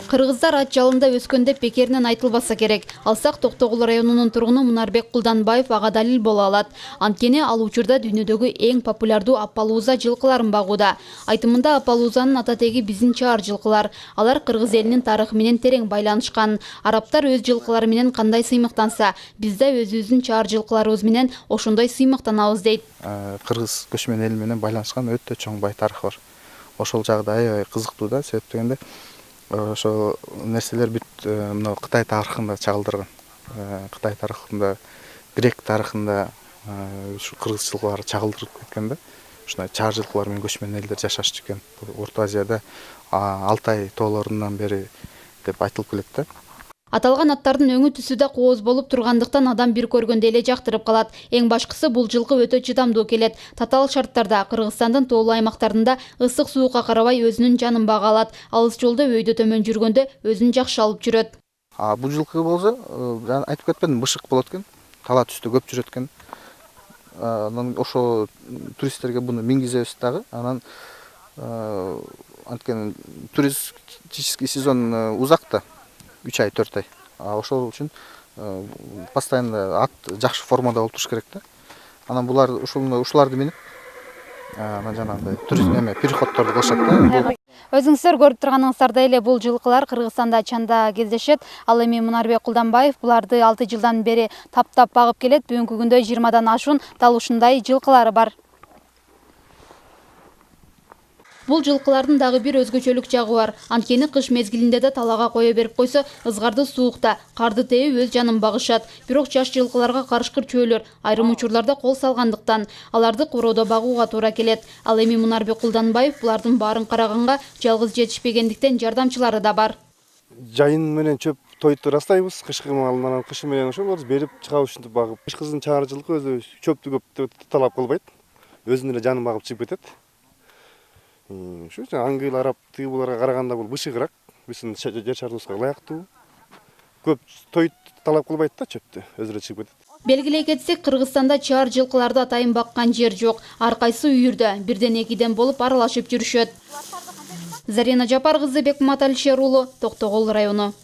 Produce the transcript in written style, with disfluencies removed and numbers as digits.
Кыргыздар ат жалында өскөндө пекеринен айтылбаса керек. Алсак Токтогул районунун тургуну Мунарбек Кулданбаев ага далил боло алат. Анткени ал учурда дүйнөдөгү эң популярдуу апалууза жылкыларын багууда. Айтымында апалуузанын ата теги биздин чаар жылкылар. Алар Кыргыз элинин тарыхы менен терең байланышкан. Арабтар өз жылкылары менен кандай сыймыктанса, биз да өзүбүздүн чаар жылкыларыбыз менен ошондой сыймыктанабыз дейт. Кыргыз көчмөн эл менен байланышкан өтө чоң бай тарыхы бар. Ошол жагда аябай кызыктуу да, себеп дегенде ошол нерселер бүт мына Кытай тарыхында чагылдырган. Кытай тарыхында, грек тарыхында ушу кыргыз жылкылары чагылдырып кеткен да. Ушундай чаар жылкылар менен көчмөн элдер жашашчу экен. Орто Азияда Алтай тоолорунан бери деп айтылып келет да. Аталган аттардын өңү түсү да кооз болуп тургандыктан адам бир көргөндө эле жактырып калат. Эң башкысы бул жылкы өтө чыдамдуу келет. Татаал шарттарда Кыргызстандын тоолуу аймактарында ысык суукка карабай өзүнүн жанын бага алат. Алыс жолдо өйдө төмөн жүргөндө өзүн жакшы алып жүрөт. Бул жылкы болсо, жана айтып кетпедим, бышык болот экен. Тала түстө көп жүрөт экен. Анан ошо туристтерге буну мингизебиз дагы. Анан анткени туристический сезон узак да. 3 ай, 4 ай. Ошол үчүн постоянно ат жакшы формада болуп туруш керек да. Анан булар ушуларды минип, анан жанагындай турист переходторду кылышат да. Өзүңүздөр көрүп турганыңыздардай эле бул жылкылар Кыргызстанда чанда кездешет. Ал эми Мунарбек Кулданбаев буларды 6 жылдан бери таптап багып келет. Бүгүнкү күндө 20дан ашуун дал ушундай жылкылары бар. Бул жылкылардын дагы бир өзгөчөлүк жагы бар. Анткени кыш мезгилинде да талага кое берип койсо, ызгарды суукта, карды тээп өз жанын багышат. Бирок жаш жылкыларга карышкыр чөөлөр айрым учурларда кол салгандыктан аларды короодо багууга туура келет. Ал эми Мунарбек Кулданбаев булардын баарын караганга жалгыз жетишпегендиктен жардамчылары да бар. Жайын менен чөп тойту ырастайбыз, кышкы малынан кышы менен ошолорду берип чыгабыз ушинтип багып. Кышкызын чаар жылкы өзү чөптү көп талап кылбайт. Өзүнө эле жанын багып чыгып кетет. Шу аңгыл араб буларга караганда бул бышыгыраак, биздин жер шарыбызга ылайыктуу. Көп той талап кылбайт да, чөптү өзү эле чыгып кетет. Белгилей кетсек, Кыргызстанда чаар жылкыларды атайын баккан жер жок. Ар кайсы үйүрдө бирден экиден болуп аралашып жүрүшөт. Зарина Жапар кызы, Бекмамат Алишер уулу, Токтогул району.